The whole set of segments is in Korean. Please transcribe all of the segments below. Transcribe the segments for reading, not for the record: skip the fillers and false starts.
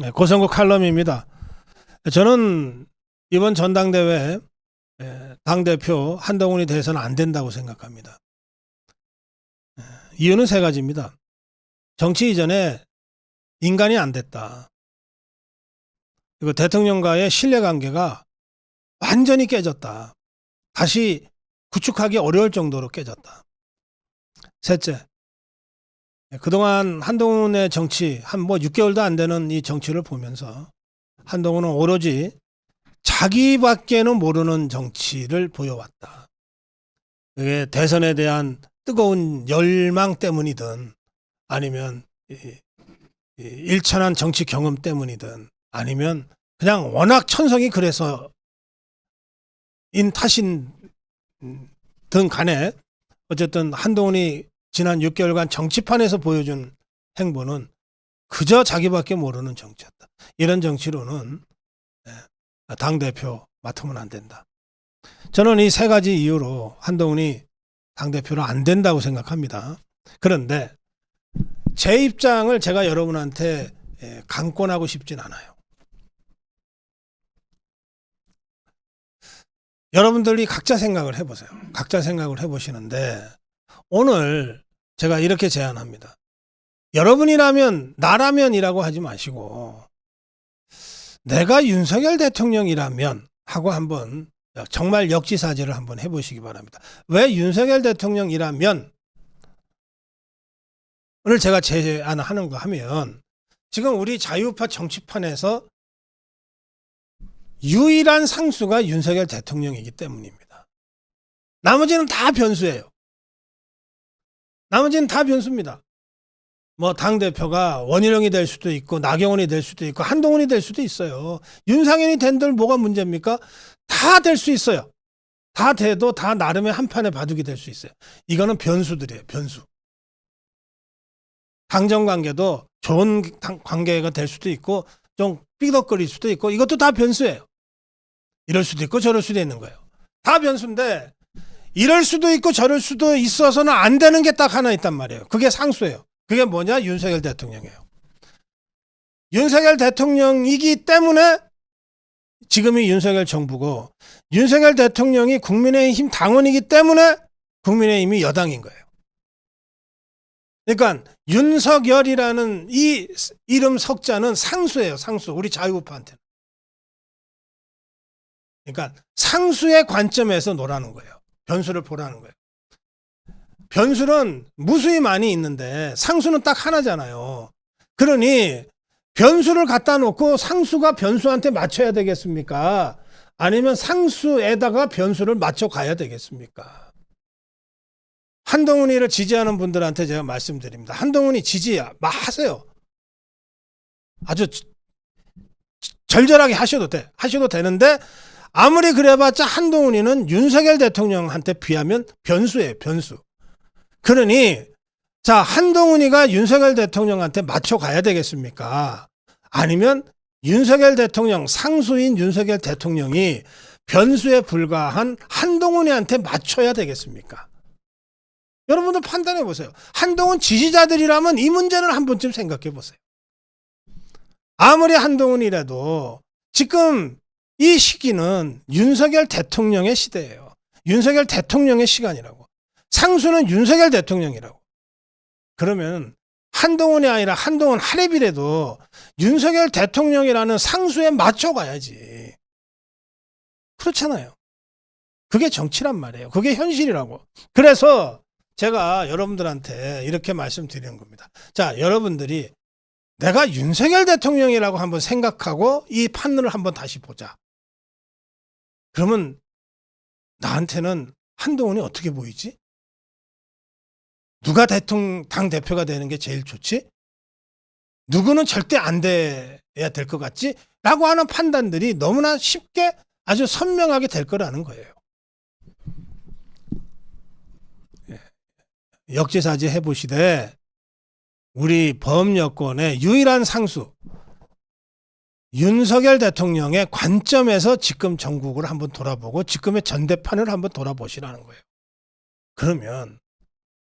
네, 고성국 칼럼입니다. 저는 이번 전당대회 당대표 한동훈이 돼서는 안 된다고 생각합니다. 이유는 세 가지입니다. 정치 이전에 인간이 안 됐다. 그리고 대통령과의 신뢰관계가 완전히 깨졌다. 다시 구축하기 어려울 정도로 깨졌다. 셋째, 그동안 한동훈의 정치, 한 6개월도 안 되는 이 정치를 보면서 한동훈은 오로지 자기밖에는 모르는 정치를 보여왔다. 그게 대선에 대한 뜨거운 열망 때문이든 아니면 일천한 정치 경험 때문이든 아니면 그냥 워낙 천성이 그래서 인 탓인 등 간에 어쨌든 한동훈이 지난 6개월간 정치판에서 보여준 행보는 그저 자기밖에 모르는 정치였다. 이런 정치로는 당대표 맡으면 안 된다. 저는 이 세 가지 이유로 한동훈이 당대표로 안 된다고 생각합니다. 그런데 제 입장을 제가 여러분한테 강권하고 싶진 않아요. 여러분들이 각자 생각을 해보세요. 각자 생각을 해보시는데 오늘 제가 이렇게 제안합니다. 여러분이라면 나라면이라고 하지 마시고 내가 윤석열 대통령이라면 하고 한번 정말 역지사지를 한번 해보시기 바랍니다. 왜 윤석열 대통령이라면 오늘 제가 제안하는 거 하면 지금 우리 자유파 정치판에서 유일한 상수가 윤석열 대통령이기 때문입니다. 나머지는 다 변수예요. 나머지는 다 변수입니다. 당대표가 원희룡이 될 수도 있고 나경원이 될 수도 있고 한동훈이 될 수도 있어요. 윤상현이 된들 뭐가 문제입니까? 다 될 수 있어요. 다 돼도 다 나름의 한판의 바둑이 될 수 있어요. 이거는 변수들이에요. 변수. 당정관계도 좋은 관계가 될 수도 있고 좀 삐걱거릴 수도 있고 이것도 다 변수예요. 이럴 수도 있고 저럴 수도 있는 거예요. 다 변수인데 이럴 수도 있고 저럴 수도 있어서는 안 되는 게 딱 하나 있단 말이에요. 그게 상수예요. 그게 뭐냐? 윤석열 대통령이에요. 윤석열 대통령이기 때문에 지금이 윤석열 정부고 윤석열 대통령이 국민의힘 당원이기 때문에 국민의힘이 여당인 거예요. 그러니까 윤석열이라는 이 이름 석자는 상수예요. 상수. 우리 자유우파한테는. 그러니까 상수의 관점에서 노라는 거예요. 변수를 보라는 거예요. 변수는 무수히 많이 있는데 상수는 딱 하나잖아요. 그러니 변수를 갖다 놓고 상수가 변수한테 맞춰야 되겠습니까? 아니면 상수에다가 변수를 맞춰 가야 되겠습니까? 한동훈이를 지지하는 분들한테 제가 말씀드립니다. 한동훈이 하세요. 아주 절절하게 하셔도 돼. 하셔도 되는데 아무리 그래봤자 한동훈이는 윤석열 대통령한테 비하면 변수예요. 변수. 그러니 자 한동훈이가 윤석열 대통령한테 맞춰 가야 되겠습니까? 아니면 윤석열 대통령 상수인 윤석열 대통령이 변수에 불과한 한동훈이한테 맞춰야 되겠습니까? 여러분들 판단해 보세요. 한동훈 지지자들이라면 이 문제를 한 번쯤 생각해 보세요. 아무리 한동훈이라도 지금 이 시기는 윤석열 대통령의 시대예요. 윤석열 대통령의 시간이라고. 상수는 윤석열 대통령이라고. 그러면 한동훈이 아니라 한동훈 하랩이라도 윤석열 대통령이라는 상수에 맞춰가야지. 그렇잖아요. 그게 정치란 말이에요. 그게 현실이라고. 그래서 제가 여러분들한테 이렇게 말씀드리는 겁니다. 자, 여러분들이 내가 윤석열 대통령이라고 한번 생각하고 이 판을 한번 다시 보자. 그러면 나한테는 한동훈이 어떻게 보이지? 누가 당 대표가 되는 게 제일 좋지? 누구는 절대 안 돼야 될 것 같지? 라고 하는 판단들이 너무나 쉽게 아주 선명하게 될 거라는 거예요. 역지사지 해보시되 우리 범여권의 유일한 상수 윤석열 대통령의 관점에서 지금 전국을 한번 돌아보고 지금의 전대판을 한번 돌아보시라는 거예요. 그러면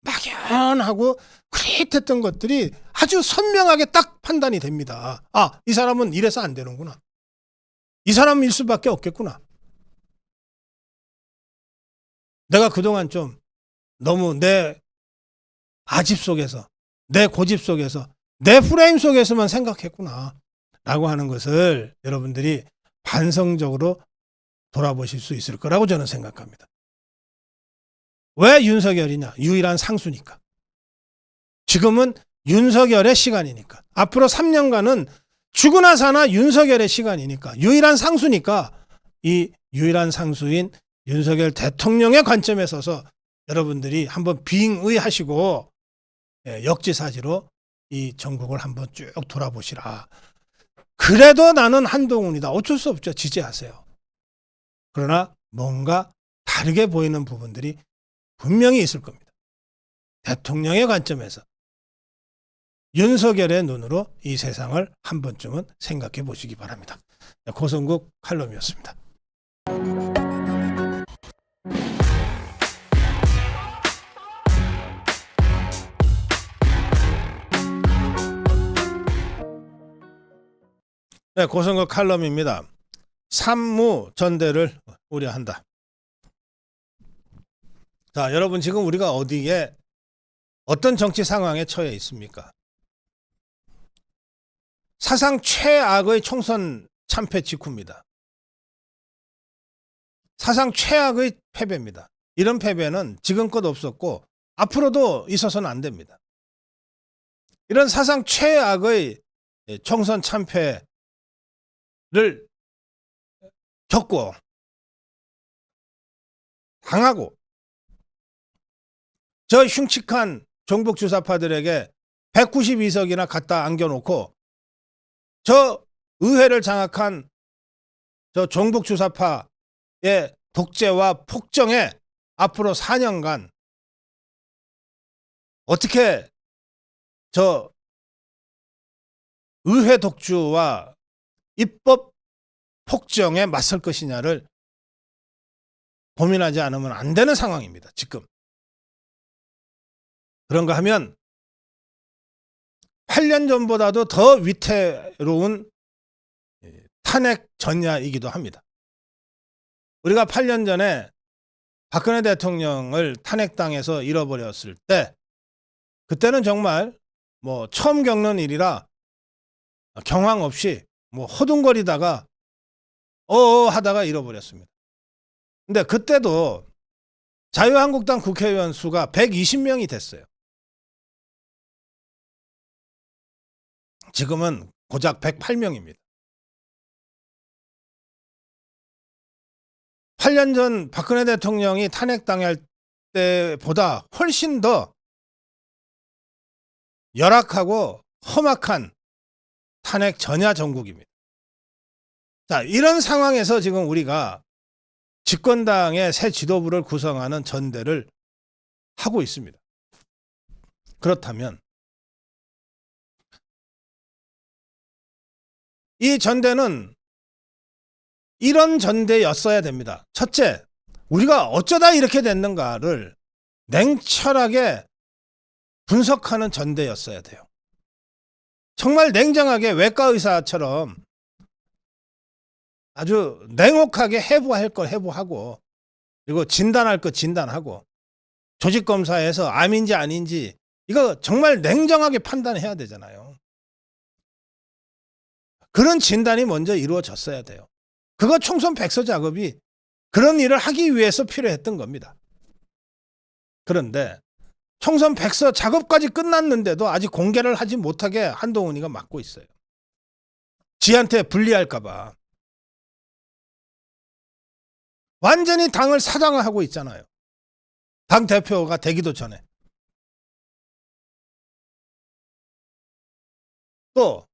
막연하고 그릿했던 것들이 아주 선명하게 딱 판단이 됩니다. 아, 이 사람은 이래서 안 되는구나. 이 사람일 수밖에 없겠구나. 내가 그동안 좀 너무 내 아집 속에서, 내 고집 속에서, 내 프레임 속에서만 생각했구나 라고 하는 것을 여러분들이 반성적으로 돌아보실 수 있을 거라고 저는 생각합니다. 왜 윤석열이냐? 유일한 상수니까. 지금은 윤석열의 시간이니까. 앞으로 3년간은 죽으나 사나 윤석열의 시간이니까. 유일한 상수니까 이 유일한 상수인 윤석열 대통령의 관점에 서서 여러분들이 한번 빙의하시고 역지사지로 이 전국을 한번 쭉 돌아보시라. 그래도 나는 한동훈이다. 어쩔 수 없죠. 지지하세요. 그러나 뭔가 다르게 보이는 부분들이 분명히 있을 겁니다. 대통령의 관점에서 윤석열의 눈으로 이 세상을 한 번쯤은 생각해 보시기 바랍니다. 고성국 칼럼이었습니다. 네, 고성국 칼럼입니다. 산무 전대를 우려한다. 자, 여러분 지금 우리가 어디에 어떤 정치 상황에 처해 있습니까? 사상 최악의 총선 참패 직후입니다. 사상 최악의 패배입니다. 이런 패배는 지금껏 없었고 앞으로도 있어서는 안 됩니다. 이런 사상 최악의 총선 참패를 겪고 당하고 저 흉측한 종북 주사파들에게 192석이나 갖다 안겨놓고 저 의회를 장악한 저 종북 주사파의 독재와 폭정에 앞으로 4년간 어떻게 저 의회 독주와 입법 폭정에 맞설 것이냐를 고민하지 않으면 안 되는 상황입니다. 지금. 그런가 하면 8년 전보다도 더 위태로운 탄핵 전야이기도 합니다. 우리가 8년 전에 박근혜 대통령을 탄핵당해서 잃어버렸을 때 그때는 정말 뭐 처음 겪는 일이라 경황 없이 뭐 허둥거리다가 하다가 잃어버렸습니다. 근데 그때도 자유한국당 국회의원 수가 120명이 됐어요. 지금은 고작 108명입니다. 8년 전 박근혜 대통령이 탄핵당할 때보다 훨씬 더 열악하고 험악한 탄핵 전야 정국입니다. 자, 이런 상황에서 지금 우리가 집권당의 새 지도부를 구성하는 전대를 하고 있습니다. 그렇다면 이 전대는 이런 전대였어야 됩니다. 첫째, 우리가 어쩌다 이렇게 됐는가를 냉철하게 분석하는 전대였어야 돼요. 정말 냉정하게 외과 의사처럼 아주 냉혹하게 해부할 거 해부하고 그리고 진단할 거 진단하고 조직검사에서 암인지 아닌지 이거 정말 냉정하게 판단해야 되잖아요. 그런 진단이 먼저 이루어졌어야 돼요. 그거 총선 백서 작업이 그런 일을 하기 위해서 필요했던 겁니다. 그런데 총선 백서 작업까지 끝났는데도 아직 공개를 하지 못하게 한동훈이가 막고 있어요. 지한테 불리할까 봐. 완전히 당을 사장화하고 있잖아요. 당 대표가 되기도 전에. 또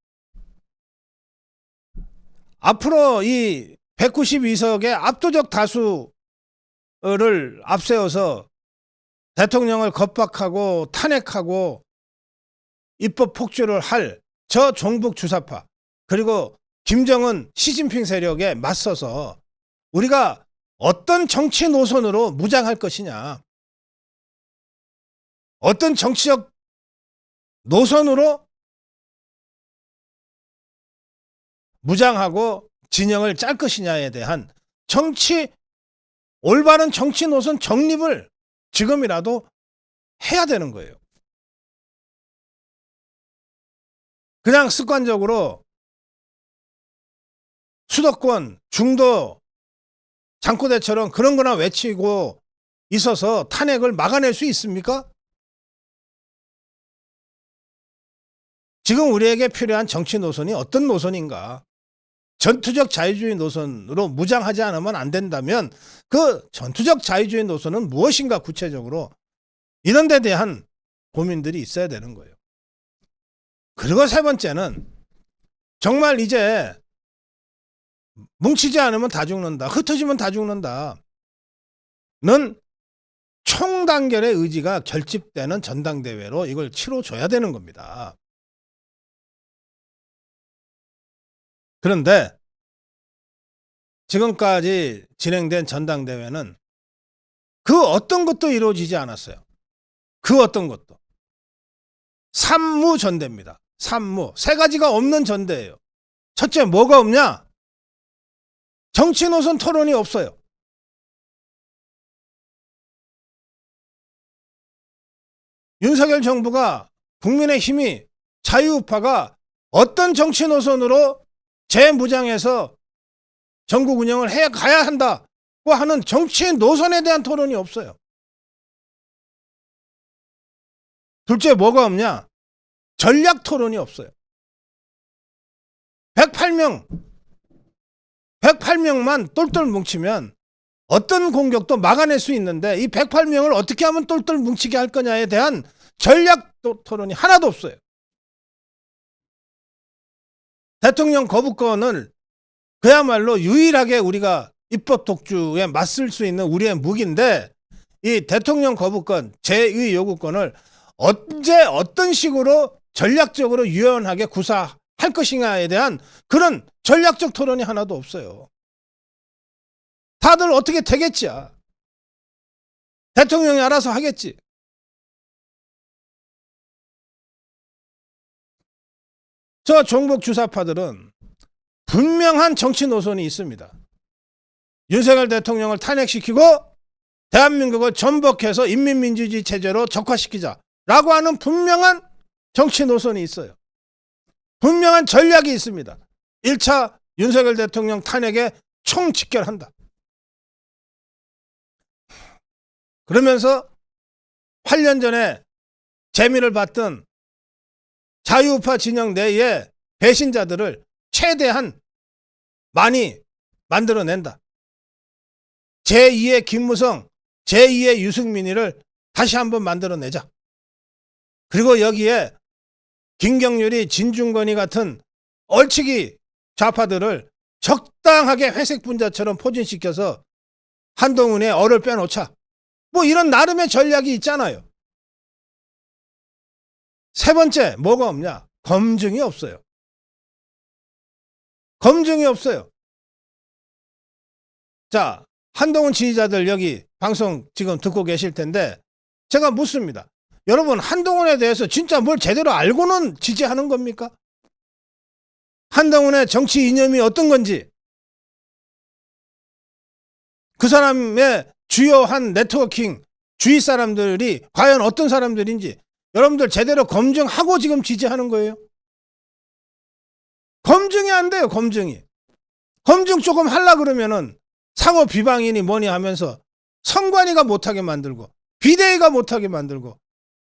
앞으로 이 192석의 압도적 다수를 앞세워서 대통령을 겁박하고 탄핵하고 입법 폭주를 할 저 종북 주사파 그리고 김정은 시진핑 세력에 맞서서 우리가 어떤 정치 노선으로 무장할 것이냐. 어떤 정치적 노선으로 무장하고 진영을 짤 것이냐에 대한 올바른 정치 노선 정립을 지금이라도 해야 되는 거예요. 그냥 습관적으로 수도권, 중도, 장코대처럼 그런 거나 외치고 있어서 탄핵을 막아낼 수 있습니까? 지금 우리에게 필요한 정치 노선이 어떤 노선인가? 전투적 자유주의 노선으로 무장하지 않으면 안 된다면 그 전투적 자유주의 노선은 무엇인가 구체적으로 이런 데 대한 고민들이 있어야 되는 거예요. 그리고 세 번째는 정말 이제 뭉치지 않으면 다 죽는다. 흩어지면 다 죽는다. 는 총단결의 의지가 결집되는 전당대회로 이걸 치러줘야 되는 겁니다. 그런데 지금까지 진행된 전당대회는 그 어떤 것도 이루어지지 않았어요. 그 어떤 것도. 산무전대입니다. 산무. 세 가지가 없는 전대예요. 첫째, 뭐가 없냐? 정치 노선 토론이 없어요. 윤석열 정부가 국민의힘이 자유우파가 어떤 정치 노선으로 재무장해서 전국 운영을 해 가야 한다고 하는 정치 노선에 대한 토론이 없어요. 둘째, 뭐가 없냐? 전략 토론이 없어요. 108명만 똘똘 뭉치면 어떤 공격도 막아낼 수 있는데 이 108명을 어떻게 하면 똘똘 뭉치게 할 거냐에 대한 전략 토론이 하나도 없어요. 대통령 거부권을 그야말로 유일하게 우리가 입법 독주에 맞설 수 있는 우리의 무기인데 이 대통령 거부권, 제2 요구권을 언제 어떤 식으로 전략적으로 유연하게 구사할 것이냐에 대한 그런 전략적 토론이 하나도 없어요. 다들 어떻게 되겠지. 대통령이 알아서 하겠지. 저 종북 주사파들은 분명한 정치 노선이 있습니다. 윤석열 대통령을 탄핵시키고 대한민국을 전복해서 인민민주주의 체제로 적화시키자라고 하는 분명한 정치 노선이 있어요. 분명한 전략이 있습니다. 1차 윤석열 대통령 탄핵에 총집결한다. 그러면서 8년 전에 재미를 봤던 자유우파 진영 내에 배신자들을 최대한 많이 만들어낸다. 제2의 김무성, 제2의 유승민이를 다시 한번 만들어내자. 그리고 여기에 김경률이, 진중권이 같은 얼치기 좌파들을 적당하게 회색 분자처럼 포진시켜서 한동훈의 얼을 빼놓자. 뭐 이런 나름의 전략이 있잖아요. 세 번째, 뭐가 없냐? 검증이 없어요. 검증이 없어요. 자, 한동훈 지지자들 여기 방송 지금 듣고 계실 텐데 제가 묻습니다. 여러분, 한동훈에 대해서 진짜 뭘 제대로 알고는 지지하는 겁니까? 한동훈의 정치 이념이 어떤 건지, 그 사람의 주요한 네트워킹, 주위 사람들이 과연 어떤 사람들인지 여러분들 제대로 검증하고 지금 지지하는 거예요? 검증이 안 돼요, 검증이. 검증 조금 하려고 그러면은 상호 비방이니 뭐니 하면서 선관위가 못하게 만들고 비대위가 못하게 만들고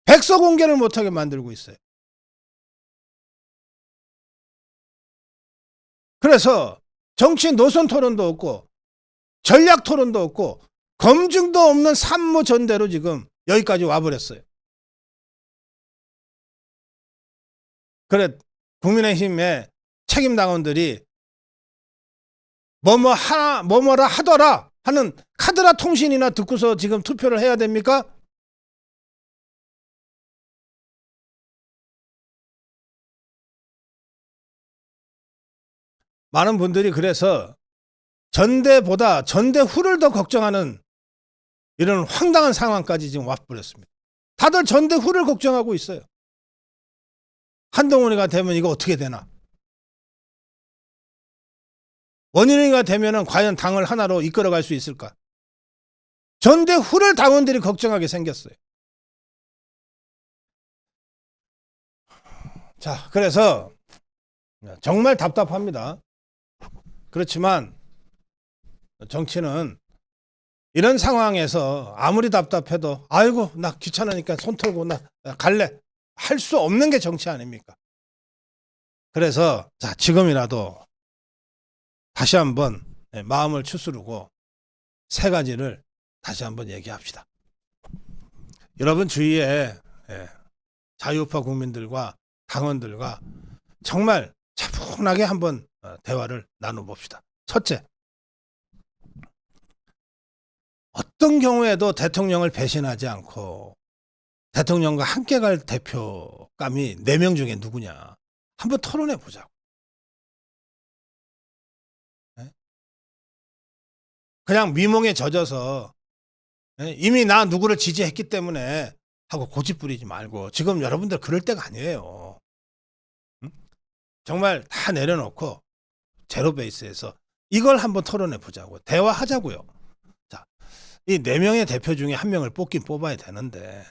백서 공개를 못하게 만들고 있어요. 그래서 정치 노선 토론도 없고 전략 토론도 없고 검증도 없는 산무전대로 지금 여기까지 와버렸어요. 그래, 국민의힘의 책임당원들이 뭐뭐라 하더라 하는 카드라 통신이나 듣고서 지금 투표를 해야 됩니까? 많은 분들이 그래서 전대보다 전대 후를 더 걱정하는 이런 황당한 상황까지 지금 와버렸습니다. 다들 전대후를 걱정하고 있어요. 한동훈이가 되면 이거 어떻게 되나? 원희룡이가 되면은 과연 당을 하나로 이끌어갈 수 있을까? 전대후를 당원들이 걱정하게 생겼어요. 자, 그래서 정말 답답합니다. 그렇지만 정치는 이런 상황에서 아무리 답답해도 아이고 나 귀찮으니까 손 털고 나 갈래 할 수 없는 게 정치 아닙니까? 그래서 자, 지금이라도 다시 한번 마음을 추스르고 세 가지를 다시 한번 얘기합시다. 여러분 주위에 자유우파 국민들과 당원들과 정말 차분하게 한번 대화를 나눠봅시다. 첫째, 어떤 경우에도 대통령을 배신하지 않고 대통령과 함께 갈 대표감이 4명 중에 누구냐? 한번 토론해 보자고. 그냥 미몽에 젖어서 이미 나 누구를 지지했기 때문에 하고 고집 부리지 말고, 지금 여러분들 그럴 때가 아니에요. 정말 다 내려놓고 제로 베이스에서 이걸 한번 토론해 보자고. 대화하자고요. 자, 이 4명의 대표 중에 1명을 뽑아야 되는데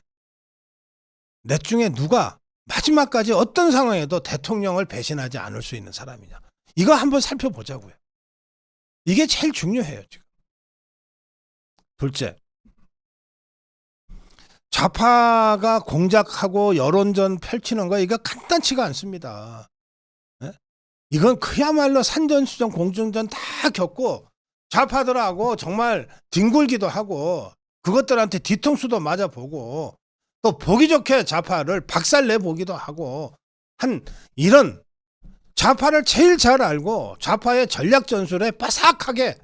넷 중에 누가 마지막까지 어떤 상황에도 대통령을 배신하지 않을 수 있는 사람이냐, 이거 한번 살펴보자고요. 이게 제일 중요해요. 지금 둘째, 좌파가 공작하고 여론전 펼치는 거 이거 간단치가 않습니다. 이건 그야말로 산전수전 공중전 다 겪고 좌파들하고 정말 뒹굴기도 하고 그것들한테 뒤통수도 맞아보고 또 보기 좋게 좌파를 박살내보기도 하고 한 이런 좌파를 제일 잘 알고 좌파의 전략 전술에 빠삭하게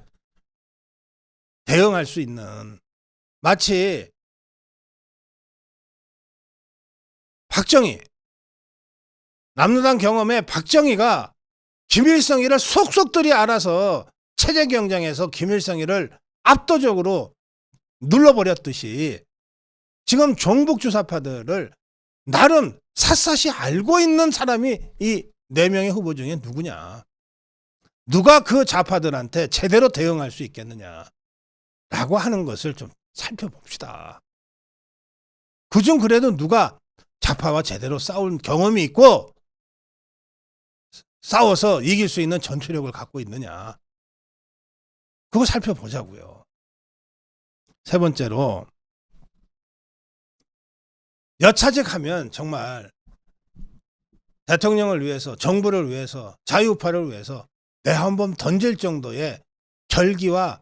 대응할 수 있는, 마치 박정희, 남로당 경험에 박정희가 김일성이를 속속들이 알아서 체제 경쟁에서 김일성이를 압도적으로 눌러버렸듯이 지금 종북 주사파들을 나름 샅샅이 알고 있는 사람이 이 4명의 후보 중에 누구냐, 누가 그 좌파들한테 제대로 대응할 수 있겠느냐 라고 하는 것을 좀 살펴봅시다. 그중 그래도 누가 좌파와 제대로 싸운 경험이 있고 싸워서 이길 수 있는 전투력을 갖고 있느냐, 그거 살펴보자고요. 세 번째로, 여차직하면 정말 대통령을 위해서, 정부를 위해서, 자유우파를 위해서 내 한번 던질 정도의 결기와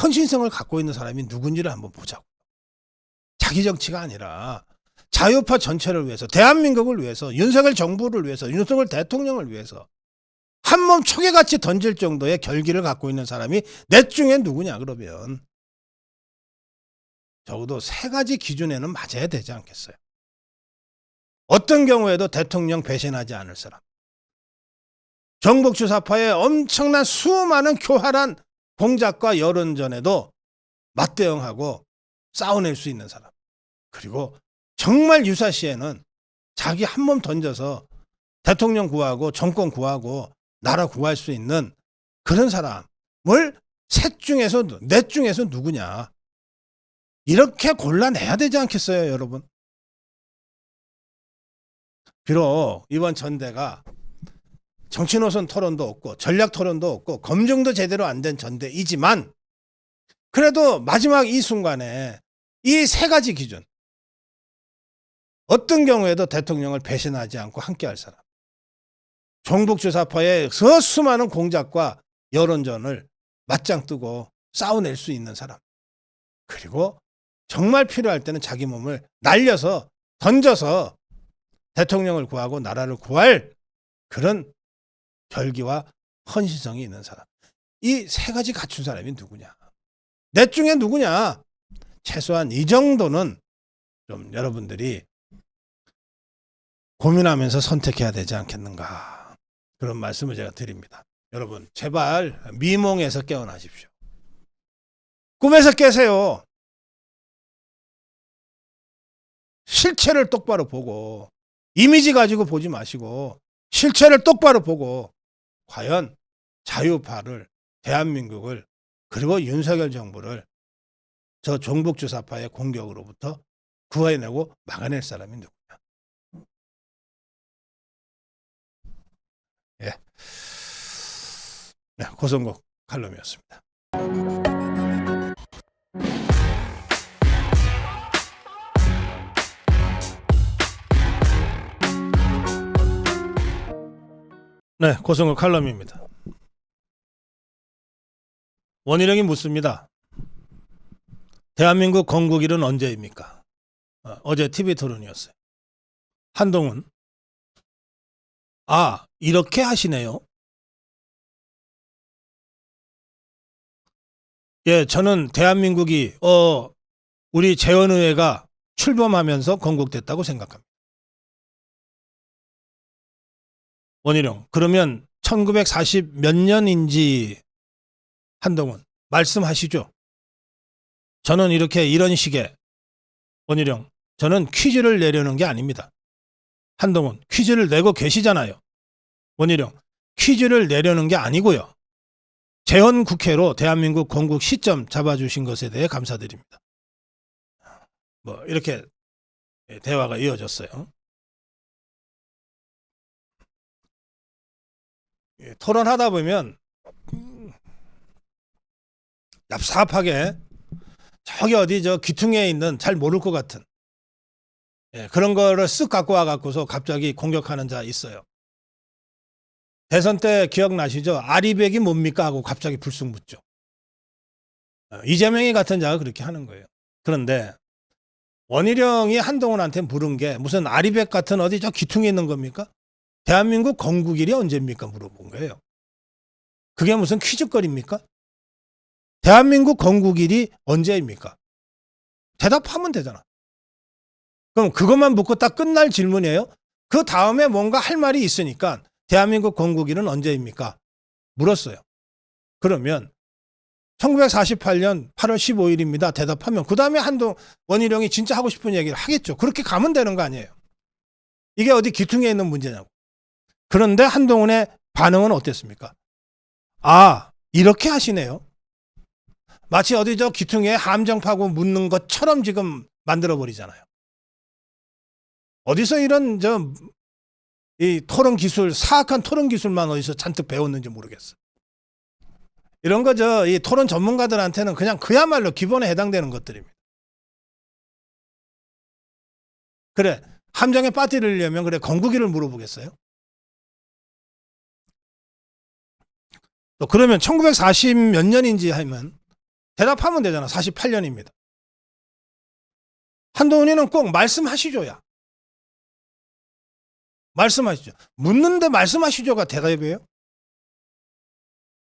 헌신성을 갖고 있는 사람이 누군지를 한번 보자고. 자기 정치가 아니라 자유파 전체를 위해서, 대한민국을 위해서, 윤석열 정부를 위해서, 윤석열 대통령을 위해서 한 몸 초계같이 던질 정도의 결기를 갖고 있는 사람이 넷 중에 누구냐 그러면 적어도 3가지 기준에는 맞아야 되지 않겠어요? 어떤 경우에도 대통령 배신하지 않을 사람, 정복주사파의 엄청난 수많은 교활한 공작과 여론전에도 맞대응하고 싸워낼 수 있는 사람, 그리고 정말 유사시에는 자기 한 몸 던져서 대통령 구하고 정권 구하고 나라 구할 수 있는 그런 사람을 넷 중에서 누구냐, 이렇게 골라내야 되지 않겠어요, 여러분? 비록 이번 전대가 정치 노선 토론도 없고 전략 토론도 없고 검증도 제대로 안 된 전대이지만 그래도 마지막 이 순간에 이 3가지 기준, 어떤 경우에도 대통령을 배신하지 않고 함께할 사람, 종북주사파의 수많은 공작과 여론전을 맞짱 뜨고 싸워낼 수 있는 사람, 그리고 정말 필요할 때는 자기 몸을 날려서 던져서 대통령을 구하고 나라를 구할 그런 결기와 헌신성이 있는 사람, 이 3가지 갖춘 사람이 누구냐, 넷 중에 누구냐, 최소한 이 정도는 좀 여러분들이 고민하면서 선택해야 되지 않겠는가, 그런 말씀을 제가 드립니다. 여러분 제발 미몽에서 깨어나십시오. 꿈에서 깨세요. 실체를 똑바로 보고 이미지 가지고 보지 마시고 실체를 똑바로 보고 과연 자유파를 대한민국을 그리고 윤석열 정부를 저 종북주사파의 공격으로부터 구해내고 막아낼 사람이 누구냐. 예. 네, 고성국 칼럼이었습니다. 네, 고성국 칼럼입니다. 원희룡이 묻습니다. 대한민국 건국일은 언제입니까? 어제 TV 토론이었어요. 한동훈, 아, 이렇게 하시네요. 예, 저는 대한민국이 우리 재헌의회가 출범하면서 건국됐다고 생각합니다. 원희룡, 그러면 1940 몇 년인지 한동훈 말씀하시죠. 저는 이런 식의 원희룡, 저는 퀴즈를 내려는 게 아닙니다. 한동훈, 퀴즈를 내고 계시잖아요. 원희룡, 퀴즈를 내려는 게 아니고요. 재헌국회로 대한민국 건국 시점 잡아주신 것에 대해 감사드립니다. 뭐 이렇게 대화가 이어졌어요. 토론하다 보면 얍삽하게 저기 어디 저 귀퉁이에 있는 잘 모를 것 같은 그런 거를 쓱 갖고 와갖고서 갑자기 공격하는 자 있어요. 대선 때 기억나시죠? 아리백이 뭡니까? 하고 갑자기 불쑥 묻죠. 이재명이 같은 자가 그렇게 하는 거예요. 그런데 원희룡이 한동훈한테 물은 게 무슨 아리백 같은 어디 저 귀퉁이에 있는 겁니까? 대한민국 건국일이 언제입니까? 물어본 거예요. 그게 무슨 퀴즈거리입니까? 대한민국 건국일이 언제입니까? 대답하면 되잖아. 그럼 그것만 묻고 딱 끝날 질문이에요? 그 다음에 뭔가 할 말이 있으니까 대한민국 건국일은 언제입니까? 물었어요. 그러면 1948년 8월 15일입니다. 대답하면 그 다음에 원희룡이 진짜 하고 싶은 얘기를 하겠죠. 그렇게 가면 되는 거 아니에요. 이게 어디 귀퉁이에 있는 문제냐고. 그런데 한동훈의 반응은 어땠습니까? 아, 이렇게 하시네요. 마치 어디 저 귀퉁이에 함정 파고 묻는 것처럼 지금 만들어버리잖아요. 어디서 이런 이 토론 기술, 사악한 토론 기술만 어디서 잔뜩 배웠는지 모르겠어. 이런 거 이 토론 전문가들한테는 그냥 그야말로 기본에 해당되는 것들입니다. 그래, 함정에 빠뜨리려면 그래 건국일을 물어보겠어요? 또 그러면 1940 몇 년인지 하면 대답하면 되잖아. 48년입니다. 한동훈이는 꼭 말씀하시죠야. 말씀하시죠. 묻는데 말씀하시죠가 대답이에요?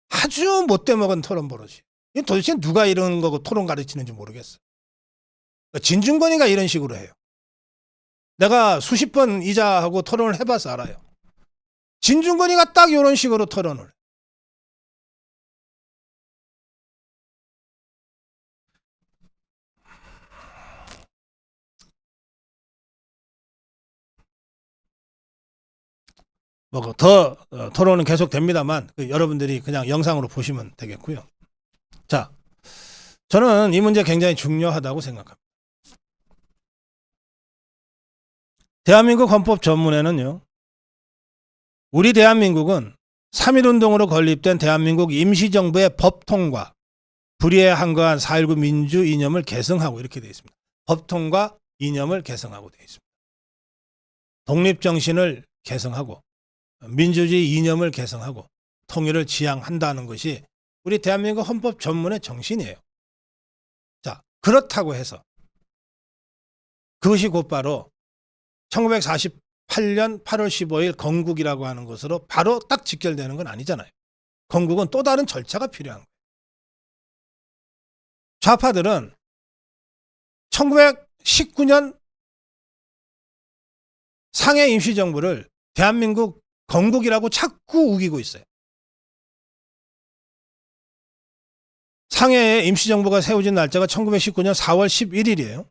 아주 못돼 먹은 토론 버릇이. 도대체 누가 이런 거고 토론 가르치는지 모르겠어. 진중권이가 이런 식으로 해요. 내가 수십 번 이자하고 토론을 해봐서 알아요. 진중권이가 딱 이런 식으로 토론을 해. 뭐 더 토론은 계속 됩니다만 여러분들이 그냥 영상으로 보시면 되겠고요. 자, 저는 이 문제 굉장히 중요하다고 생각합니다. 대한민국 헌법 전문에는요. 우리 대한민국은 3.1운동으로 건립된 대한민국 임시정부의 법 통과, 불의에 한거한 4.19 민주 이념을 계승하고 이렇게 되어 있습니다. 법 통과 이념을 계승하고 되어 있습니다. 독립정신을 계승하고 민주주의 이념을 계승하고 통일을 지향한다는 것이 우리 대한민국 헌법 전문의 정신이에요. 자, 그렇다고 해서 그것이 곧바로 1948년 8월 15일 건국이라고 하는 것으로 바로 딱 직결되는 건 아니잖아요. 건국은 또 다른 절차가 필요한 거예요. 좌파들은 1919년 상해 임시정부를 대한민국 건국이라고 자꾸 우기고 있어요. 상해의 임시정부가 세워진 날짜가 1919년 4월 11일이에요.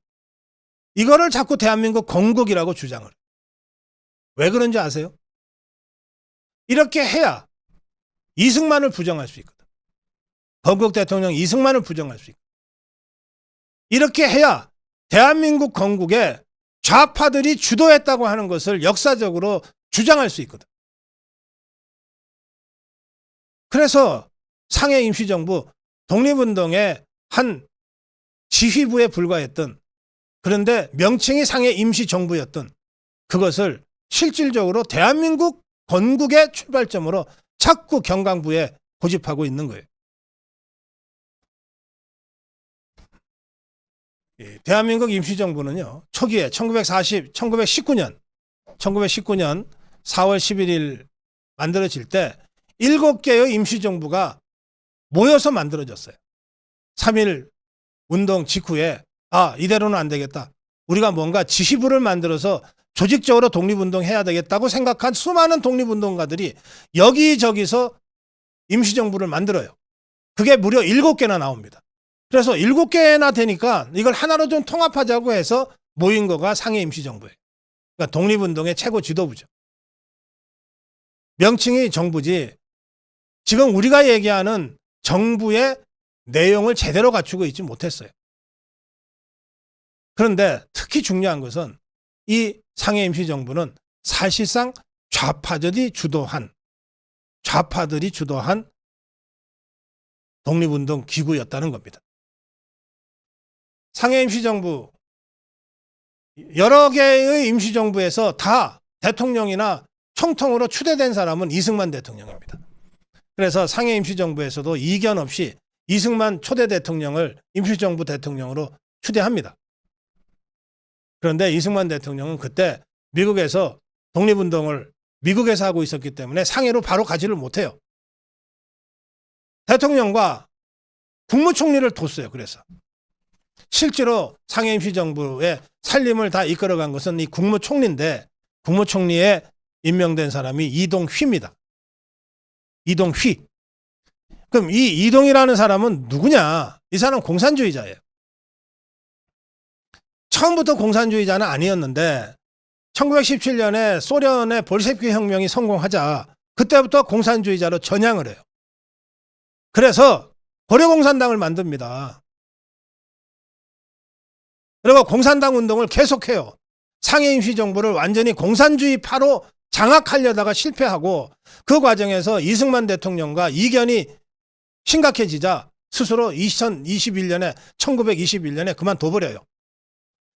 이거를 자꾸 대한민국 건국이라고 주장을 해요. 왜 그런지 아세요? 이렇게 해야 이승만을 부정할 수 있거든. 건국 대통령 이승만을 부정할 수 있거든. 이렇게 해야 대한민국 건국에 좌파들이 주도했다고 하는 것을 역사적으로 주장할 수 있거든. 그래서 상해 임시정부 독립운동의 한 지휘부에 불과했던, 그런데 명칭이 상해 임시정부였던 그것을 실질적으로 대한민국 건국의 출발점으로 자꾸 경강부에 고집하고 있는 거예요. 대한민국 임시정부는요, 초기에 1919년 4월 11일 만들어질 때 7개의 임시정부가 모여서 만들어졌어요. 3.1 운동 직후에 이대로는 안 되겠다. 우리가 뭔가 지휘부를 만들어서 조직적으로 독립운동해야 되겠다고 생각한 수많은 독립운동가들이 여기저기서 임시정부를 만들어요. 그게 무려 7개나 나옵니다. 그래서 7개나 되니까 이걸 하나로 좀 통합하자고 해서 모인 거가 상해 임시정부예요. 그러니까 독립운동의 최고 지도부죠. 명칭이 정부지 지금 우리가 얘기하는 정부의 내용을 제대로 갖추고 있지 못했어요. 그런데 특히 중요한 것은 이 상해 임시정부는 사실상 좌파들이 주도한 독립운동 기구였다는 겁니다. 상해 임시정부, 여러 개의 임시정부에서 다 대통령이나 총통으로 추대된 사람은 이승만 대통령입니다. 그래서 상해 임시정부에서도 이견 없이 이승만 초대 대통령을 임시정부 대통령으로 추대합니다. 그런데 이승만 대통령은 그때 미국에서 독립운동을 미국에서 하고 있었기 때문에 상해로 바로 가지를 못해요. 대통령과 국무총리를 뒀어요. 그래서 실제로 상해 임시정부의 살림을 다 이끌어간 것은 이 국무총리인데, 국무총리에 임명된 사람이 이동휘입니다. 이동휘. 그럼 이 이동이라는 사람은 누구냐? 이 사람은 공산주의자예요. 처음부터 공산주의자는 아니었는데 1917년에 소련의 볼셰비키 혁명이 성공하자 그때부터 공산주의자로 전향을 해요. 그래서 고려공산당을 만듭니다. 그리고 공산당 운동을 계속해요. 상해 임시정부를 완전히 공산주의파로 장악하려다가 실패하고, 그 과정에서 이승만 대통령과 이견이 심각해지자 스스로 1921년에 그만둬버려요.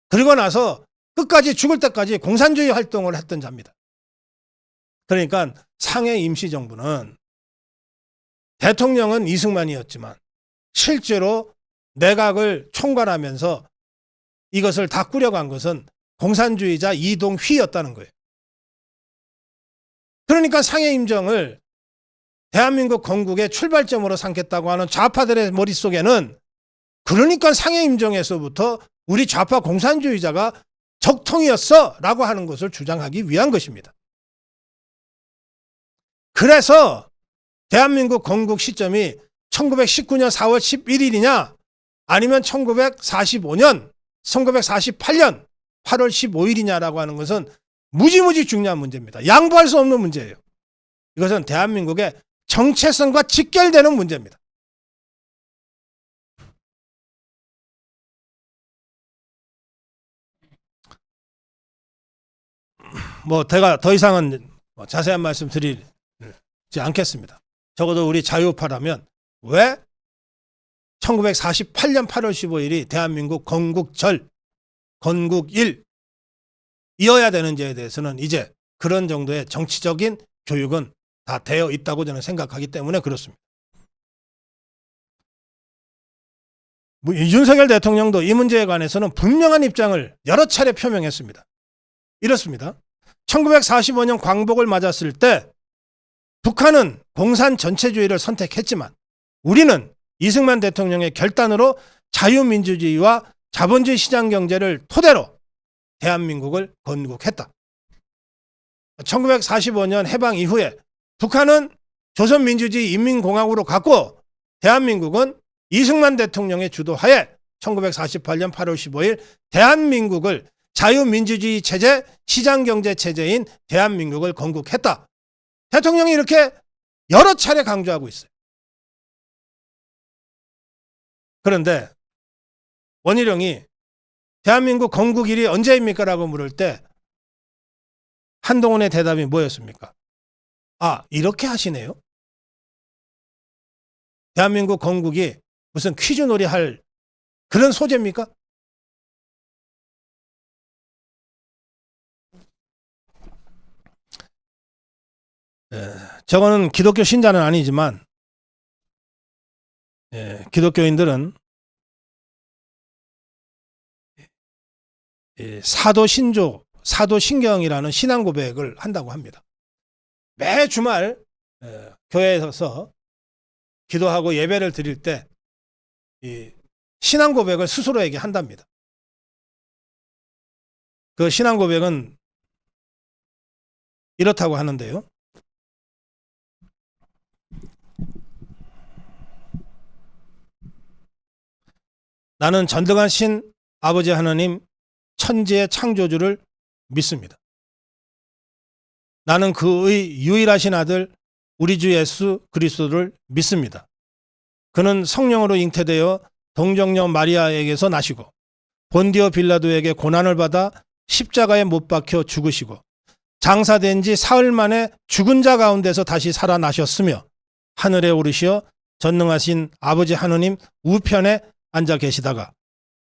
그리고 나서 끝까지 죽을 때까지 공산주의 활동을 했던 자입니다. 그러니까 상해 임시정부는 대통령은 이승만이었지만 실제로 내각을 총괄하면서 이것을 다 꾸려간 것은 공산주의자 이동휘였다는 거예요. 그러니까 상해 임정을 대한민국 건국의 출발점으로 삼겠다고 하는 좌파들의 머릿속에는, 그러니까 상해 임정에서부터 우리 좌파 공산주의자가 적통이었어 라고 하는 것을 주장하기 위한 것입니다. 그래서 대한민국 건국 시점이 1919년 4월 11일이냐 아니면 1948년 8월 15일이냐라고 하는 것은 무지무지 중요한 문제입니다. 양보할 수 없는 문제예요. 이것은 대한민국의 정체성과 직결되는 문제입니다. 제가 더 이상은 자세한 말씀 드리지 않겠습니다. 적어도 우리 자유파라면 왜 1948년 8월 15일이 대한민국 건국절, 건국일 이어야 되는지에 대해서는 이제 그런 정도의 정치적인 교육은 다 되어 있다고 저는 생각하기 때문에 그렇습니다. 윤석열 대통령도 이 문제에 관해서는 분명한 입장을 여러 차례 표명했습니다. 이렇습니다. 1945년 광복을 맞았을 때 북한은 공산 전체주의를 선택했지만 우리는 이승만 대통령의 결단으로 자유민주주의와 자본주의 시장경제를 토대로 대한민국을 건국했다. 1945년 해방 이후에 북한은 조선민주주의 인민공화국으로 갔고 대한민국은 이승만 대통령의 주도하에 1948년 8월 15일 대한민국을 자유민주주의 체제, 시장경제 체제인 대한민국을 건국했다. 대통령이 이렇게 여러 차례 강조하고 있어요. 그런데 원희룡이 대한민국 건국일이 언제입니까? 라고 물을 때 한동훈의 대답이 뭐였습니까? 아, 이렇게 하시네요. 대한민국 건국이 무슨 퀴즈놀이 할 그런 소재입니까? 저거는 기독교 신자는 아니지만 기독교인들은 사도신조, 사도신경이라는 신앙 고백을 한다고 합니다. 매 주말 교회에서 기도하고 예배를 드릴 때 이 신앙 고백을 스스로에게 한답니다. 그 신앙 고백은 이렇다고 하는데요. 나는 전능하신 아버지 하나님 천지의 창조주를 믿습니다. 나는 그의 유일하신 아들 우리 주 예수 그리스도를 믿습니다. 그는 성령으로 잉태되어 동정녀 마리아에게서 나시고 본디오 빌라도에게 고난을 받아 십자가에 못 박혀 죽으시고 장사된 지 사흘 만에 죽은 자 가운데서 다시 살아나셨으며 하늘에 오르시어 전능하신 아버지 하느님 우편에 앉아 계시다가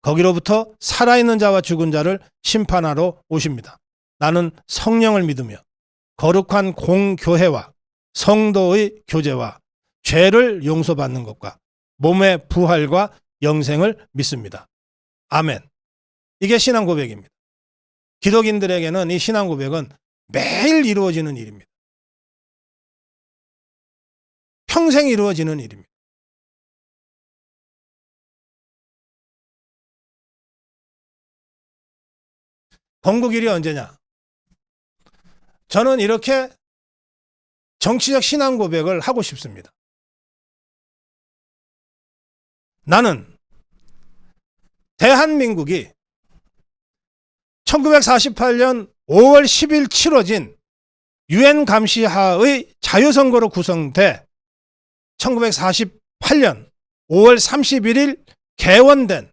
거기로부터 살아있는 자와 죽은 자를 심판하러 오십니다. 나는 성령을 믿으며 거룩한 공교회와 성도의 교제와 죄를 용서받는 것과 몸의 부활과 영생을 믿습니다. 아멘. 이게 신앙 고백입니다. 기독인들에게는 이 신앙 고백은 매일 이루어지는 일입니다. 평생 이루어지는 일입니다. 건국일이 언제냐? 저는 이렇게 정치적 신앙 고백을 하고 싶습니다. 나는 대한민국이 1948년 5월 10일 치러진 유엔 감시하의 자유선거로 구성돼 1948년 5월 31일 개원된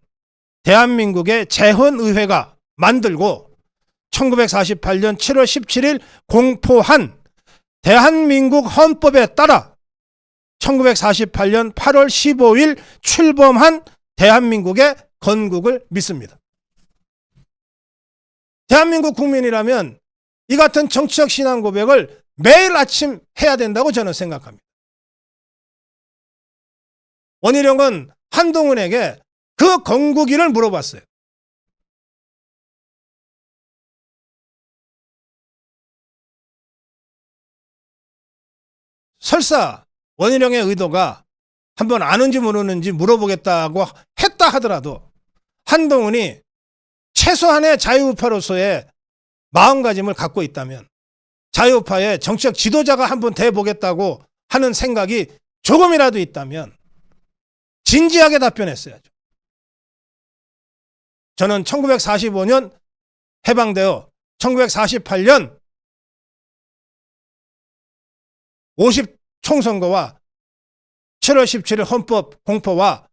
대한민국의 재헌의회가 만들고 1948년 7월 17일 공포한 대한민국 헌법에 따라 1948년 8월 15일 출범한 대한민국의 건국을 믿습니다. 대한민국 국민이라면 이 같은 정치적 신앙 고백을 매일 아침 해야 된다고 저는 생각합니다. 원희룡은 한동훈에게 그 건국일을 물어봤어요. 설사 원희룡의 의도가 한번 아는지 모르는지 물어보겠다고 했다 하더라도 한동훈이 최소한의 자유우파로서의 마음가짐을 갖고 있다면 자유우파의 정치적 지도자가 한번 돼보겠다고 하는 생각이 조금이라도 있다면 진지하게 답변했어야죠. 저는 1945년 해방되어 1948년 50총선거와 7월 17일 헌법 공포와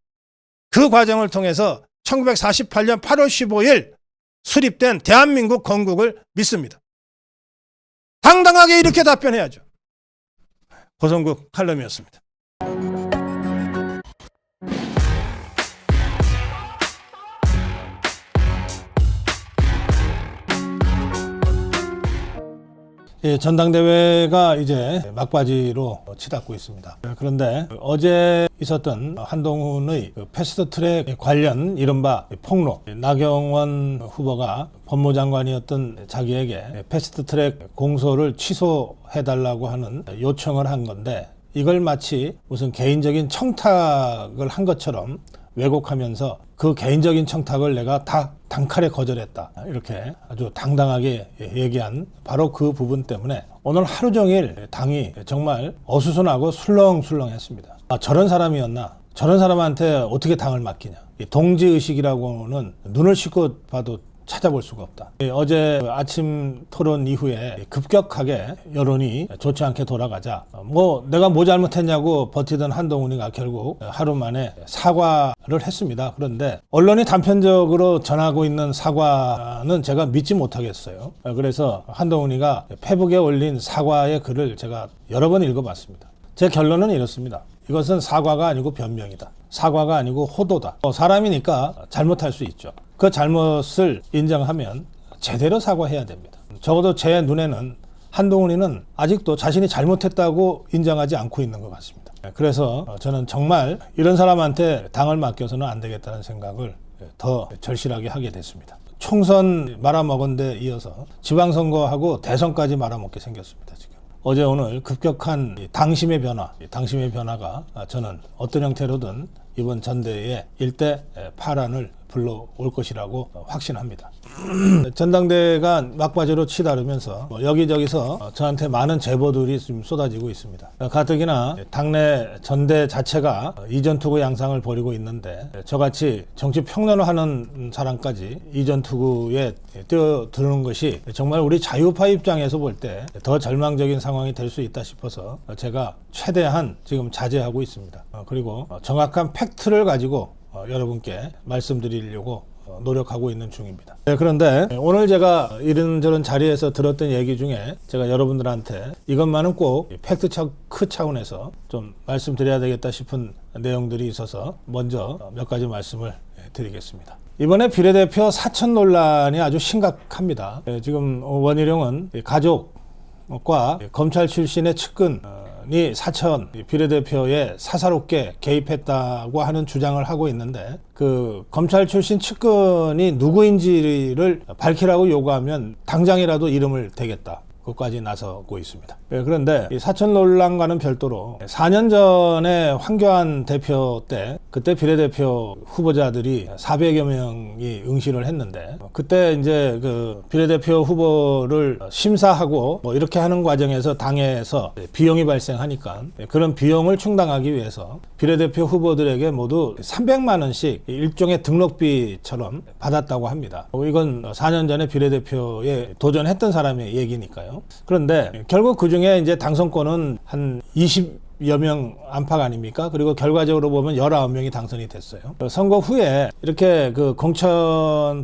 그 과정을 통해서 1948년 8월 15일 수립된 대한민국 건국을 믿습니다. 당당하게 이렇게 답변해야죠. 고성국 칼럼이었습니다. 예, 전당대회가 이제 막바지로 치닫고 있습니다. 그런데 어제 있었던 한동훈의 패스트트랙 관련 이른바 폭로, 나경원 후보가 법무장관이었던 자기에게 패스트트랙 공소를 취소해달라고 하는 요청을 한 건데 이걸 마치 무슨 개인적인 청탁을 한 것처럼 왜곡하면서 그 개인적인 청탁을 내가 다 단칼에 거절했다. 이렇게 아주 당당하게 얘기한 바로 그 부분 때문에 오늘 하루 종일 당이 정말 어수선하고 술렁술렁했습니다. 아, 저런 사람이었나? 저런 사람한테 어떻게 당을 맡기냐. 이 동지의식이라고는 눈을 씻고 봐도 찾아볼 수가 없다. 어제 아침 토론 이후에 급격하게 여론이 좋지 않게 돌아가자 내가 뭐 잘못했냐고 버티던 한동훈이가 결국 하루 만에 사과를 했습니다. 그런데 언론이 단편적으로 전하고 있는 사과는 제가 믿지 못하겠어요. 그래서 한동훈이가 페북에 올린 사과의 글을 제가 여러 번 읽어봤습니다. 제 결론은 이렇습니다. 이것은 사과가 아니고 변명이다. 사과가 아니고 호도다. 사람이니까 잘못할 수 있죠. 그 잘못을 인정하면 제대로 사과해야 됩니다. 적어도 제 눈에는 한동훈이는 아직도 자신이 잘못했다고 인정하지 않고 있는 것 같습니다. 그래서 저는 정말 이런 사람한테 당을 맡겨서는 안 되겠다는 생각을 더 절실하게 하게 됐습니다. 총선 말아먹은 데 이어서 지방선거하고 대선까지 말아먹게 생겼습니다. 지금. 어제 오늘 급격한 당심의 변화가 저는 어떤 형태로든 이번 전대에 일대 파란을 불러올 것이라고 확신합니다. 전당대회가 막바지로 치달으면서 여기저기서 저한테 많은 제보들이 지금 쏟아지고 있습니다. 가뜩이나 당내 전대 자체가 이전투구 양상을 벌이고 있는데 저같이 정치 평론을 하는 사람까지 이전투구에 뛰어드는 것이 정말 우리 자유파 입장에서 볼 때 더 절망적인 상황이 될 수 있다 싶어서 제가 최대한 지금 자제하고 있습니다. 그리고 정확한 팩트를 가지고 여러분께 말씀드리려고 노력하고 있는 중입니다. 그런데 오늘 제가 이런저런 자리에서 들었던 얘기 중에 제가 여러분들한테 이것만은 꼭 팩트체크 차원에서 좀 말씀드려야 되겠다 싶은 내용들이 있어서 먼저 몇 가지 말씀을 드리겠습니다. 이번에 비례대표 사천 논란이 아주 심각합니다. 지금 원희룡은 가족과 검찰 출신의 측근이 사천 비례대표에 사사롭게 개입했다고 하는 주장을 하고 있는데 그 검찰 출신 측근이 누구인지를 밝히라고 요구하면 당장이라도 이름을 대겠다. 그것까지 나서고 있습니다. 그런데 이 사천 논란과는 별도로 4년 전에 황교안 대표 때 그때 비례대표 후보자들이 400여 명이 응시를 했는데 그때 이제 그 비례대표 후보를 심사하고 이렇게 하는 과정에서 당에서 비용이 발생하니까 그런 비용을 충당하기 위해서 비례대표 후보들에게 모두 300만 원씩 일종의 등록비처럼 받았다고 합니다. 이건 4년 전에 비례대표에 도전했던 사람의 얘기니까요. 그런데 결국 그 중에 이제 당선권은 한 20여 명 안팎 아닙니까? 그리고 결과적으로 보면 19명이 당선이 됐어요. 선거 후에 이렇게 그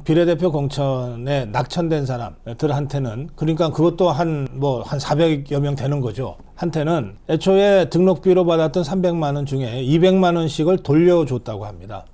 비례대표 공천에 낙천된 사람들한테는 그러니까 그것도 한 400여 명 되는 거죠. 한테는 애초에 등록비로 받았던 300만 원 중에 200만 원씩을 돌려줬다고 합니다.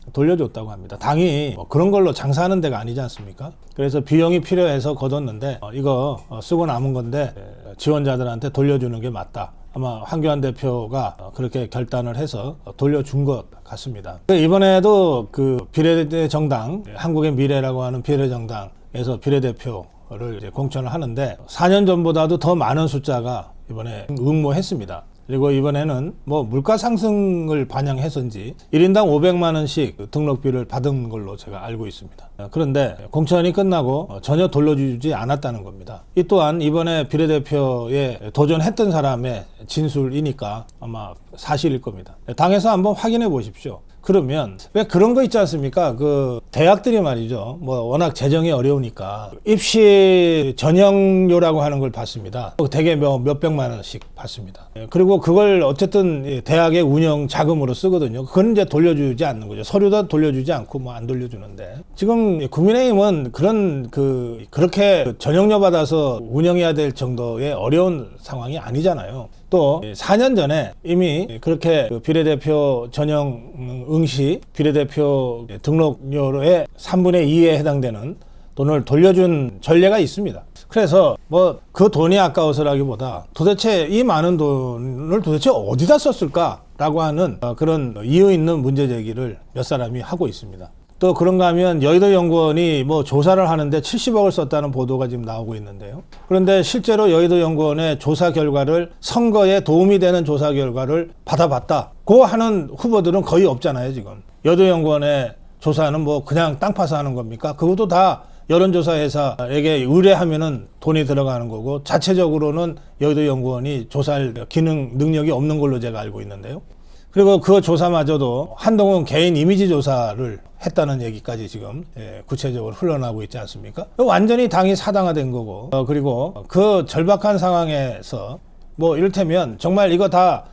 당이 그런 걸로 장사하는 데가 아니지 않습니까? 그래서 비용이 필요해서 거뒀는데 이거 쓰고 남은 건데 지원자들한테 돌려주는 게 맞다. 아마 황교안 대표가 그렇게 결단을 해서 돌려준 것 같습니다. 이번에도 그 비례정당, 한국의 미래라고 하는 비례정당에서 비례대표를 이제 공천을 하는데 4년 전보다도 더 많은 숫자가 이번에 응모했습니다. 그리고 이번에는 물가 상승을 반영해서인지 1인당 500만 원씩 등록비를 받은 걸로 제가 알고 있습니다. 그런데 공천이 끝나고 전혀 돌려주지 않았다는 겁니다. 이 또한 이번에 비례대표에 도전했던 사람의 진술이니까 아마 사실일 겁니다. 당에서 한번 확인해 보십시오. 그러면 왜 그런 거 있지 않습니까? 그 대학들이 말이죠. 워낙 재정이 어려우니까 입시 전형료라고 하는 걸 받습니다. 되게 몇백만 원씩 받습니다. 그리고 그걸 어쨌든 대학의 운영 자금으로 쓰거든요. 그건 이제 돌려주지 않는 거죠. 서류도 돌려주지 않고 안 돌려주는데 지금 국민의힘은 그렇게 전형료 받아서 운영해야 될 정도의 어려운 상황이 아니잖아요. 또 4년 전에 이미 그렇게 비례대표 전형 응시 비례대표 등록료의 3분의 2에 해당되는 돈을 돌려준 전례가 있습니다. 그래서 그 돈이 아까워서라기보다 도대체 이 많은 돈을 도대체 어디다 썼을까라고 하는 그런 이유 있는 문제 제기를 몇 사람이 하고 있습니다. 또 그런가 하면 여의도 연구원이 조사를 하는데 70억을 썼다는 보도가 지금 나오고 있는데요. 그런데 실제로 여의도 연구원의 조사 결과를 선거에 도움이 되는 조사 결과를 받아봤다고 하는 후보들은 거의 없잖아요, 지금. 여의도 연구원의 조사는 그냥 땅 파서 하는 겁니까? 그것도 다 여론조사 회사에게 의뢰하면은 돈이 들어가는 거고 자체적으로는 여의도 연구원이 조사할 기능, 능력이 없는 걸로 제가 알고 있는데요. 그리고 그 조사마저도 한동훈 개인 이미지 조사를 했다는 얘기까지 지금 구체적으로 흘러나오고 있지 않습니까? 완전히 당이 사당화된 거고, 그리고 그 절박한 상황에서 뭐 이를테면 정말 이거 다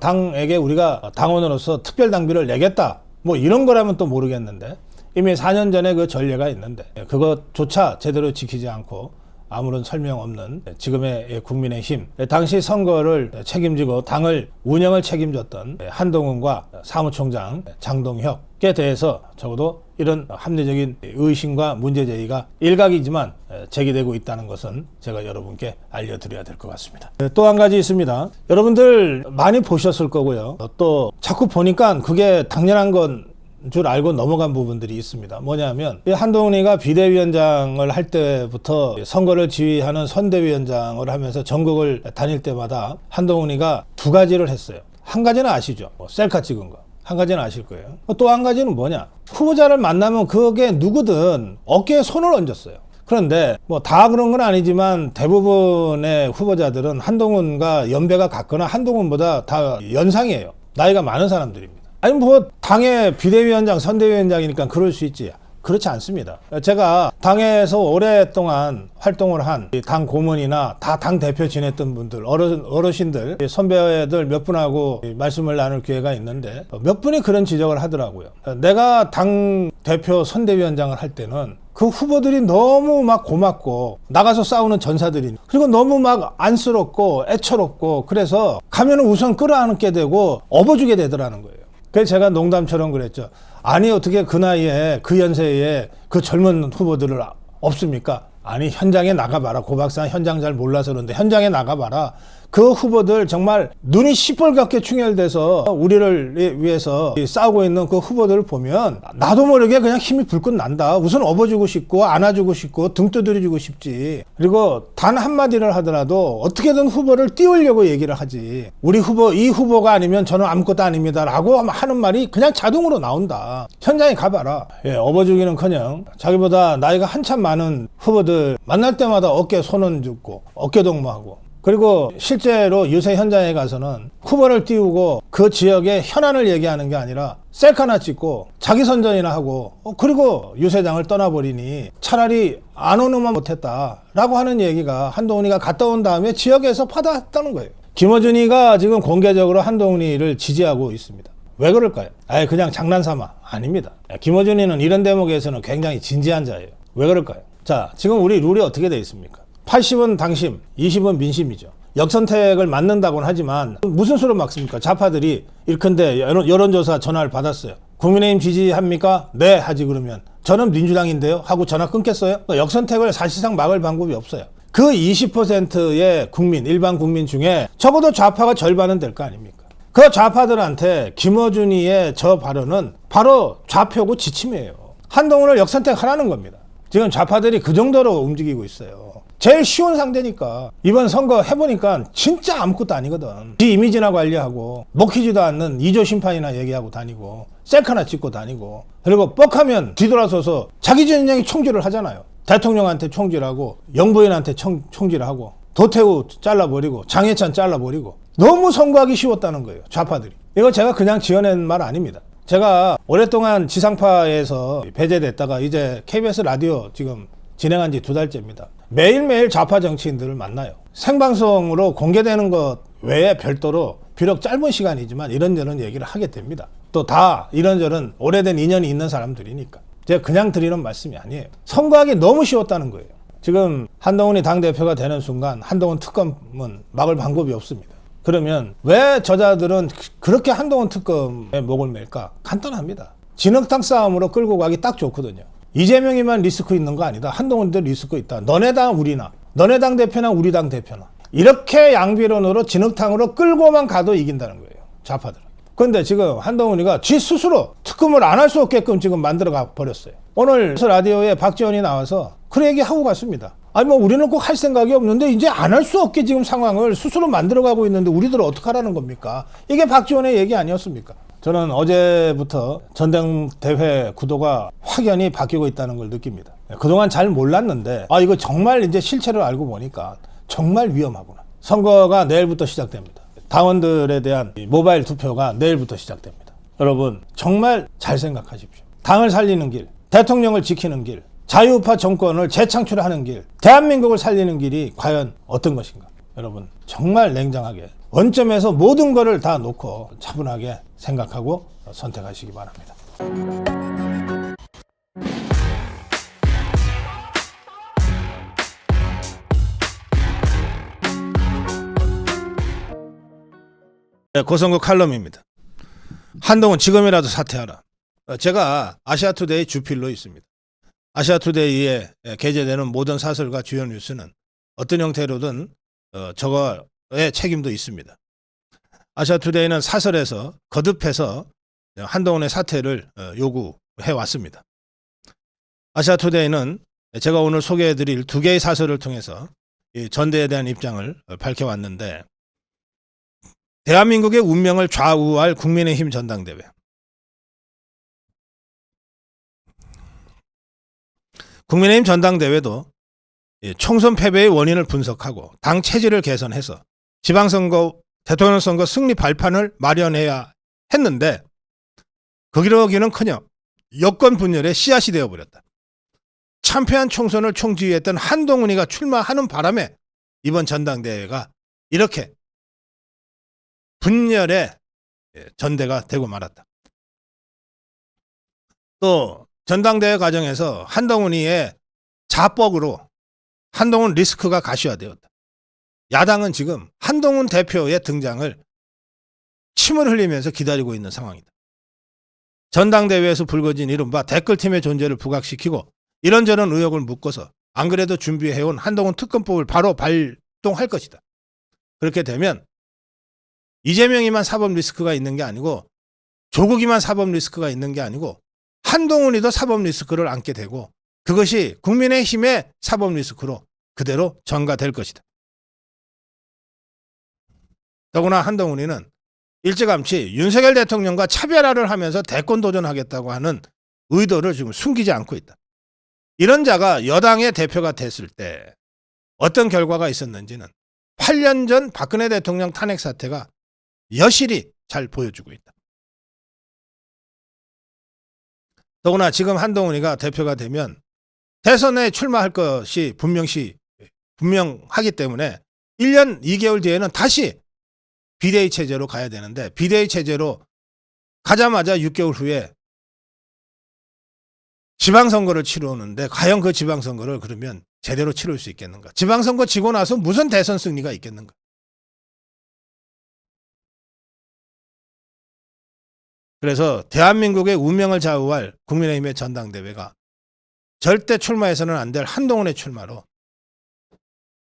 당에게 우리가 당원으로서 특별당비를 내겠다 뭐 이런 거라면 또 모르겠는데, 이미 4년 전에 그 전례가 있는데 그것조차 제대로 지키지 않고 아무런 설명 없는 지금의 국민의힘, 당시 선거를 책임지고 당을 운영을 책임졌던 한동훈과 사무총장 장동혁에 대해서 적어도 이런 합리적인 의심과 문제제기가 일각이지만 제기되고 있다는 것은 제가 여러분께 알려드려야 될 것 같습니다. 또 한 가지 있습니다. 여러분들 많이 보셨을 거고요. 또 자꾸 보니까 그게 당연한 건 줄 알고 넘어간 부분들이 있습니다. 뭐냐면 한동훈이가 비대위원장을 할 때부터 선거를 지휘하는 선대위원장을 하면서 전국을 다닐 때마다 한동훈이가 두 가지를 했어요. 한 가지는 아시죠? 셀카 찍은 거. 한 가지는 아실 거예요. 또 한 가지는 뭐냐? 후보자를 만나면 그게 누구든 어깨에 손을 얹었어요. 그런데 뭐 다 그런 건 아니지만 대부분의 후보자들은 한동훈과 연배가 같거나 한동훈보다 다 연상이에요. 나이가 많은 사람들입니다. 아니 뭐 당의 비대위원장, 선대위원장이니까 그럴 수 있지. 그렇지 않습니다. 제가 당에서 오랫동안 활동을 한 당 고문이나 다 당 대표 지냈던 분들, 어르신들, 선배들 몇 분하고 말씀을 나눌 기회가 있는데 몇 분이 그런 지적을 하더라고요. 내가 당 대표 선대위원장을 할 때는 그 후보들이 너무 막 고맙고 나가서 싸우는 전사들이, 그리고 너무 막 안쓰럽고 애처롭고, 그래서 가면은 우선 끌어안게 되고 업어주게 되더라는 거예요. 그래서 제가 농담처럼 그랬죠. 아니 어떻게 그 나이에 그 연세에 그 젊은 후보들을 없습니까? 아니 현장에 나가봐라. 고 박사 현장 잘 몰라서 그런데 현장에 나가봐라. 그 후보들 정말 눈이 시뻘겋게 충혈돼서 우리를 위해서 싸우고 있는 그 후보들을 보면 나도 모르게 그냥 힘이 불끈 난다. 우선 업어주고 싶고 안아주고 싶고 등 두드려주고 싶지. 그리고 단 한마디를 하더라도 어떻게든 후보를 띄우려고 얘기를 하지. 우리 후보, 이 후보가 아니면 저는 아무것도 아닙니다 라고 하는 말이 그냥 자동으로 나온다. 현장에 가봐라. 업어주기는커녕 자기보다 나이가 한참 많은 후보들 만날 때마다 어깨에 손은 줍고 어깨동무하고, 그리고 실제로 유세 현장에 가서는 후보를 띄우고 그 지역의 현안을 얘기하는 게 아니라 셀카나 찍고 자기 선전이나 하고 그리고 유세장을 떠나버리니 차라리 안 오는만 못했다라고 하는 얘기가 한동훈이가 갔다 온 다음에 지역에서 받아왔다는 거예요. 김어준이가 지금 공개적으로 한동훈이를 지지하고 있습니다. 왜 그럴까요? 그냥 장난삼아. 아닙니다. 김어준이는 이런 대목에서는 굉장히 진지한 자예요. 왜 그럴까요? 자, 지금 우리 룰이 어떻게 돼 있습니까? 80은 당심, 20은 민심이죠. 역선택을 맞는다고는 하지만 무슨 수로 막습니까? 좌파들이 일컨대 여론조사 전화를 받았어요. 국민의힘 지지합니까? 네 하지. 그러면 저는 민주당인데요 하고 전화 끊겠어요? 역선택을 사실상 막을 방법이 없어요. 그 20%의 국민, 일반 국민 중에 적어도 좌파가 절반은 될 거 아닙니까? 그 좌파들한테 김어준이의 저 발언은 바로 좌표고 지침이에요. 한동훈을 역선택하라는 겁니다. 지금 좌파들이 그 정도로 움직이고 있어요. 제일 쉬운 상대니까. 이번 선거 해보니까 진짜 아무것도 아니거든. 지 이미지나 관리하고 먹히지도 않는 2조 심판이나 얘기하고 다니고 셀카나 찍고 다니고, 그리고 뻑하면 뒤돌아서서 자기 진영이 총질을 하잖아요. 대통령한테 총질하고 영부인한테 총질하고 도태우 잘라버리고 장해찬 잘라버리고. 너무 선거하기 쉬웠다는 거예요, 좌파들이. 이거 제가 그냥 지어낸 말 아닙니다. 제가 오랫동안 지상파에서 배제됐다가 이제 KBS 라디오 지금 진행한 지 2달째입니다. 매일매일 좌파 정치인들을 만나요. 생방송으로 공개되는 것 외에 별도로 비록 짧은 시간이지만 이런저런 얘기를 하게 됩니다. 또 다 이런저런 오래된 인연이 있는 사람들이니까. 제가 그냥 드리는 말씀이 아니에요. 선거하기 너무 쉬웠다는 거예요. 지금 한동훈이 당대표가 되는 순간 한동훈 특검은 막을 방법이 없습니다. 그러면 왜 저자들은 그렇게 한동훈 특검에 목을 맬까? 간단합니다. 진흙탕 싸움으로 끌고 가기 딱 좋거든요. 이재명이만 리스크 있는 거 아니다. 한동훈도 리스크 있다. 너네 당 우리나, 너네 당 대표나 우리 당 대표나. 이렇게 양비론으로 진흙탕으로 끌고만 가도 이긴다는 거예요, 좌파들은. 그런데 지금 한동훈이가 지 스스로 특검을 안 할 수 없게끔 지금 만들어가 버렸어요. 오늘 라디오에 박지원이 나와서 그 얘기하고 갔습니다. 아니 뭐 우리는 꼭 할 생각이 없는데 이제 안 할 수 없게 지금 상황을 스스로 만들어가고 있는데 우리들은 어떡하라는 겁니까? 이게 박지원의 얘기 아니었습니까? 저는 어제부터 전당대회 구도가 확연히 바뀌고 있다는 걸 느낍니다. 그동안 잘 몰랐는데 이거 정말 이제 실체를 알고 보니까 정말 위험하구나. 선거가 내일부터 시작됩니다. 당원들에 대한 모바일 투표가 내일부터 시작됩니다. 여러분 정말 잘 생각하십시오. 당을 살리는 길, 대통령을 지키는 길, 자유우파 정권을 재창출하는 길, 대한민국을 살리는 길이 과연 어떤 것인가? 여러분 정말 냉정하게 원점에서 모든 것을 다 놓고 차분하게 생각하고 선택하시기 바랍니다. 네, 고성국 칼럼입니다. 한동훈 지금이라도 사퇴하라. 제가 아시아투데이 주필로 있습니다. 아시아투데이에 게재되는 모든 사설과 주요 뉴스는 어떤 형태로든 저거의 책임도 있습니다. 아시아투데이는 사설에서 거듭해서 한동훈의 사퇴를 요구해 왔습니다. 아시아투데이는 제가 오늘 소개해드릴 두 개의 사설을 통해서 이 전대에 대한 입장을 밝혀왔는데, 대한민국의 운명을 좌우할 국민의힘 전당대회. 국민의힘 전당대회도 총선 패배의 원인을 분석하고 당 체질을 개선해서 지방선거, 대통령 선거 승리 발판을 마련해야 했는데, 거기로기는커녕 여권 분열의 씨앗이 되어버렸다. 참패한 총선을 총지휘했던 한동훈이가 출마하는 바람에 이번 전당대회가 이렇게 분열의 전대가 되고 말았다. 또 전당대회 과정에서 한동훈이의 자뻑으로 한동훈 리스크가 가시화되었다. 야당은 지금 한동훈 대표의 등장을 침을 흘리면서 기다리고 있는 상황이다. 전당대회에서 불거진 이른바 댓글팀의 존재를 부각시키고 이런저런 의혹을 묶어서 안 그래도 준비해온 한동훈 특검법을 바로 발동할 것이다. 그렇게 되면 이재명이만 사법 리스크가 있는 게 아니고, 조국이만 사법 리스크가 있는 게 아니고, 한동훈이도 사법 리스크를 안게 되고, 그것이 국민의힘의 사법 리스크로 그대로 전가될 것이다. 더구나 한동훈이는 일찌감치 윤석열 대통령과 차별화를 하면서 대권 도전하겠다고 하는 의도를 지금 숨기지 않고 있다. 이런 자가 여당의 대표가 됐을 때 어떤 결과가 있었는지는 8년 전 박근혜 대통령 탄핵 사태가 여실히 잘 보여주고 있다. 더구나 지금 한동훈이가 대표가 되면 대선에 출마할 것이 분명하기 때문에 1년 2개월 뒤에는 다시 비대위 체제로 가야 되는데, 비대위 체제로 가자마자 6개월 후에 지방선거를 치르는데 과연 그 지방선거를 그러면 제대로 치를 수 있겠는가? 지방선거 지고 나서 무슨 대선 승리가 있겠는가? 그래서 대한민국의 운명을 좌우할 국민의힘의 전당대회가 절대 출마해서는 안 될 한동훈의 출마로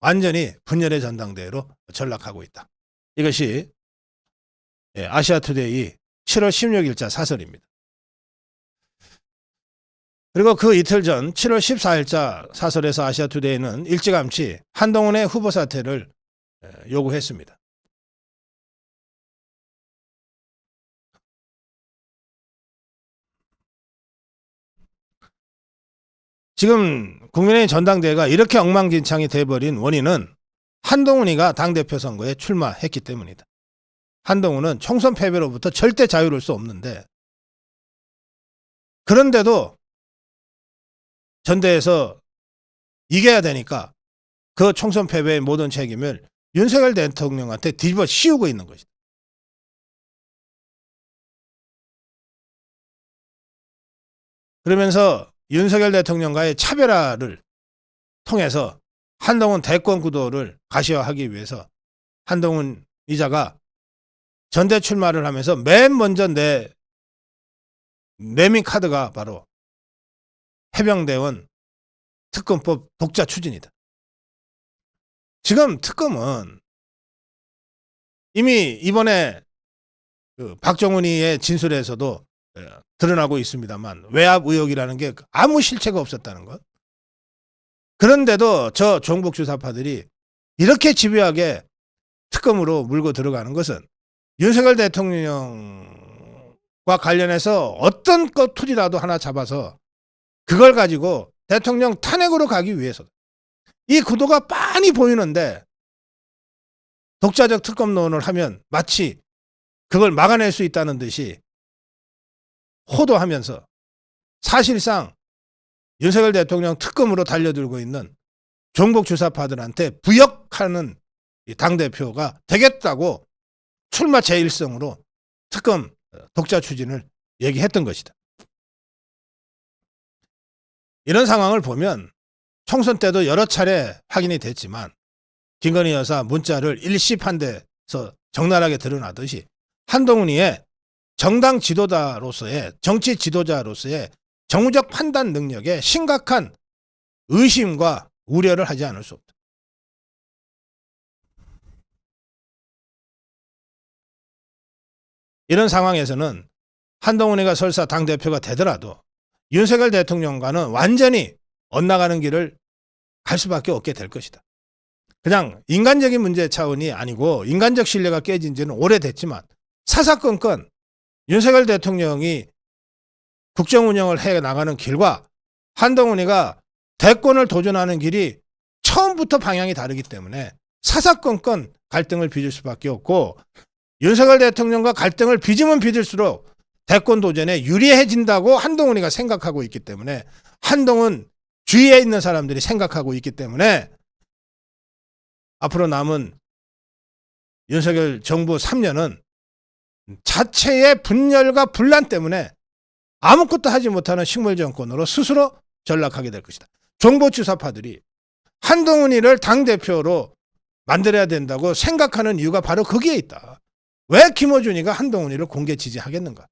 완전히 분열의 전당대회로 전락하고 있다. 이것이 아시아투데이 7월 16일자 사설입니다. 그리고 그 이틀 전 7월 14일자 사설에서 아시아투데이는 일찌감치 한동훈의 후보 사퇴를 요구했습니다. 지금 국민의힘 전당대회가 이렇게 엉망진창이 돼버린 원인은 한동훈이가 당대표 선거에 출마했기 때문이다. 한동훈은 총선 패배로부터 절대 자유로울 수 없는데, 그런데도 전대에서 이겨야 되니까 그 총선 패배의 모든 책임을 윤석열 대통령한테 뒤집어 씌우고 있는 것이다. 그러면서 윤석열 대통령과의 차별화를 통해서 한동훈 대권 구도를 가시화하기 위해서 한동훈 이자가 전대 출마를 하면서 맨 먼저 내민 카드가 바로 해병대원 특검법 독자 추진이다. 지금 특검은 이미 이번에 그 박정훈이의 진술에서도 드러나고 있습니다만 외압 의혹이라는 게 아무 실체가 없었다는 것. 그런데도 저 종북 주사파들이 이렇게 집요하게 특검으로 물고 들어가는 것은 윤석열 대통령과 관련해서 어떤 꼬투리라도 하나 잡아서 그걸 가지고 대통령 탄핵으로 가기 위해서. 이 구도가 빤히 보이는데 독자적 특검론을 하면 마치 그걸 막아낼 수 있다는 듯이 호도하면서 사실상 윤석열 대통령 특검으로 달려들고 있는 종북 주사파들한테 부역하는 당대표가 되겠다고 출마 제1성으로 특검 독자 추진을 얘기했던 것이다. 이런 상황을 보면 총선 때도 여러 차례 확인이 됐지만 김건희 여사 문자를 일시판대에서 적나라하게 드러나듯이 한동훈이의 정당 지도자로서의 정치 지도자로서의 정무적 판단 능력에 심각한 의심과 우려를 하지 않을 수 없다. 이런 상황에서는 한동훈이가 설사 당대표가 되더라도 윤석열 대통령과는 완전히 엇나가는 길을 갈 수밖에 없게 될 것이다. 그냥 인간적인 문제 차원이 아니고 인간적 신뢰가 깨진 지는 오래됐지만 사사건건 윤석열 대통령이 국정 운영을 해 나가는 길과 한동훈이가 대권을 도전하는 길이 처음부터 방향이 다르기 때문에 사사건건 갈등을 빚을 수밖에 없고 윤석열 대통령과 갈등을 빚으면 빚을수록 대권 도전에 유리해진다고 한동훈이가 생각하고 있기 때문에 한동훈 주위에 있는 사람들이 생각하고 있기 때문에 앞으로 남은 윤석열 정부 3년은 자체의 분열과 분란 때문에 아무것도 하지 못하는 식물정권으로 스스로 전락하게 될 것이다. 종보주사파들이 한동훈이를 당대표로 만들어야 된다고 생각하는 이유가 바로 거기에 있다. 왜 김어준이가 한동훈이를 공개 지지하겠는가?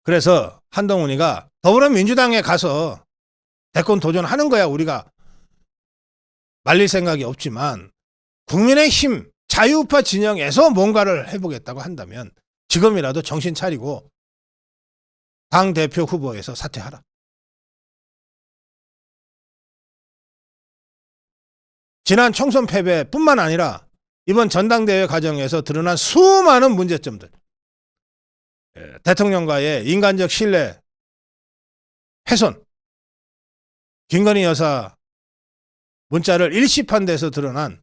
그래서 한동훈이가 더불어민주당에 가서 대권 도전하는 거야 우리가 말릴 생각이 없지만 국민의힘 자유우파 진영에서 뭔가를 해보겠다고 한다면 지금이라도 정신 차리고 당대표 후보에서 사퇴하라. 지난 총선 패배뿐만 아니라 이번 전당대회 과정에서 드러난 수많은 문제점들, 대통령과의 인간적 신뢰 훼손, 김건희 여사 문자를 일시판대에서 드러난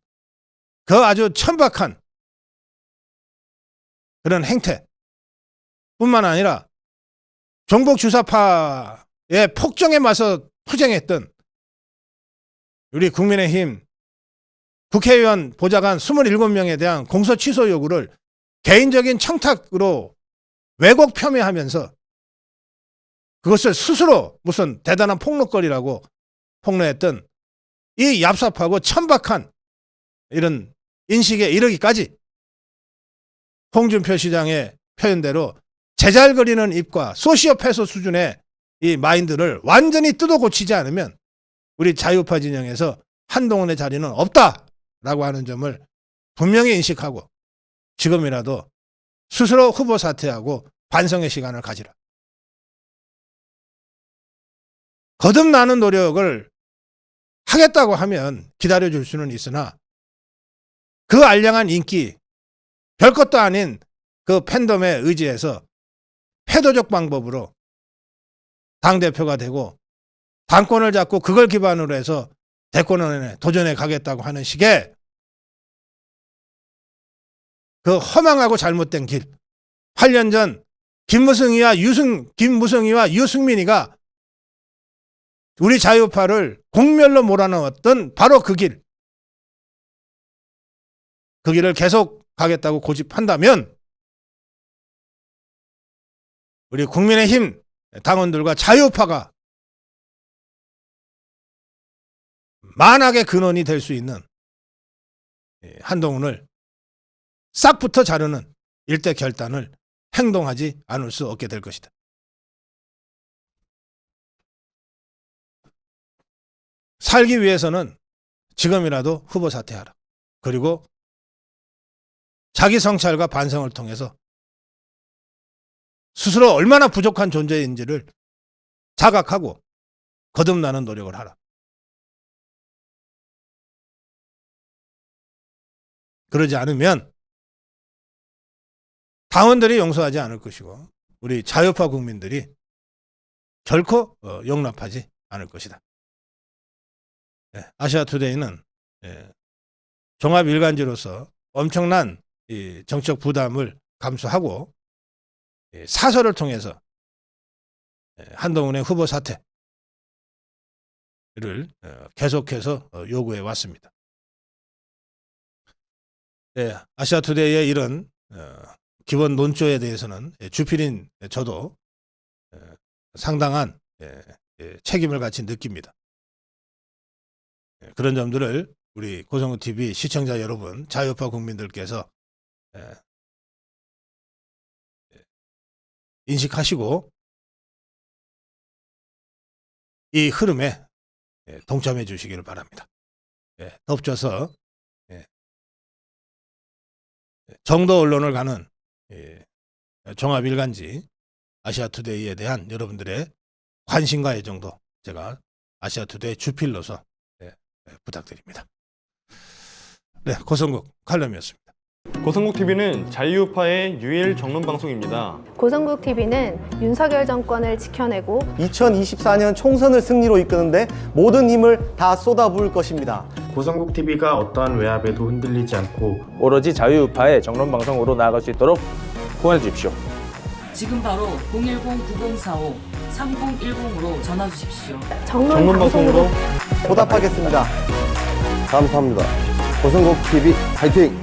그 아주 천박한 그런 행태 뿐만 아니라 종북 주사파의 폭정에 맞서 투쟁했던 우리 국민의힘 국회의원 보좌관 27명에 대한 공소 취소 요구를 개인적인 청탁으로 왜곡 폄훼하면서 그것을 스스로 무슨 대단한 폭로거리라고 폭로했던 이 얍삽하고 천박한 이런 인식에 이르기까지 홍준표 시장의 표현대로 제잘거리는 입과 소시오패스 수준의 이 마인드를 완전히 뜯어 고치지 않으면 우리 자유파 진영에서 한동훈의 자리는 없다라고 하는 점을 분명히 인식하고 지금이라도 스스로 후보 사퇴하고 반성의 시간을 가지라. 거듭나는 노력을 하겠다고 하면 기다려줄 수는 있으나 그 알량한 인기, 별것도 아닌 그 팬덤에 의지해서 패도적 방법으로 당대표가 되고 당권을 잡고 그걸 기반으로 해서 대권에 도전해 가겠다고 하는 식의 그 허망하고 잘못된 길. 8년 전 김무성이와 유승민이가 우리 자유파를 공멸로 몰아넣었던 바로 그 길. 그 길을 계속 가겠다고 고집한다면 우리 국민의힘 당원들과 자유파가 만악의 근원이 될 수 있는 한동훈을 싹부터 자르는 일대 결단을 행동하지 않을 수 없게 될 것이다. 살기 위해서는 지금이라도 후보 사퇴하라. 그리고 자기 성찰과 반성을 통해서 스스로 얼마나 부족한 존재인지를 자각하고 거듭나는 노력을 하라. 그러지 않으면 당원들이 용서하지 않을 것이고 우리 자유파 국민들이 결코 용납하지 않을 것이다. 아시아투데이는 종합일간지로서 엄청난 이 정치적 부담을 감수하고 사설을 통해서 한동훈의 후보 사퇴를 계속해서 요구해 왔습니다. 아시아투데이의 이런 기본 논조에 대해서는 주필인 저도 상당한 책임을 같이 느낍니다. 그런 점들을 우리 고성국TV 시청자 여러분, 자유파 국민들께서 인식하시고 이 흐름에 동참해 주시기를 바랍니다. 덧붙여서 정도 언론을 가는 종합일간지 아시아투데이에 대한 여러분들의 관심과 애정도 제가 아시아투데이 주필로서 부탁드립니다. 네, 고성국 칼럼이었습니다. 고성국TV는 자유파의 유일 정론 방송입니다. 고성국TV는 윤석열 정권을 지켜내고 2024년 총선을 승리로 이끄는데 모든 힘을 다 쏟아부을 것입니다. 고성국TV가 어떠한 외압에도 흔들리지 않고 오로지 자유우파의 정론방송으로 나아갈 수 있도록 후원해 주십시오. 지금 바로 010-904-3010으로 전화 주십시오. 정론 방송으로 보답하겠습니다. 감사합니다. 고성국TV 화이팅!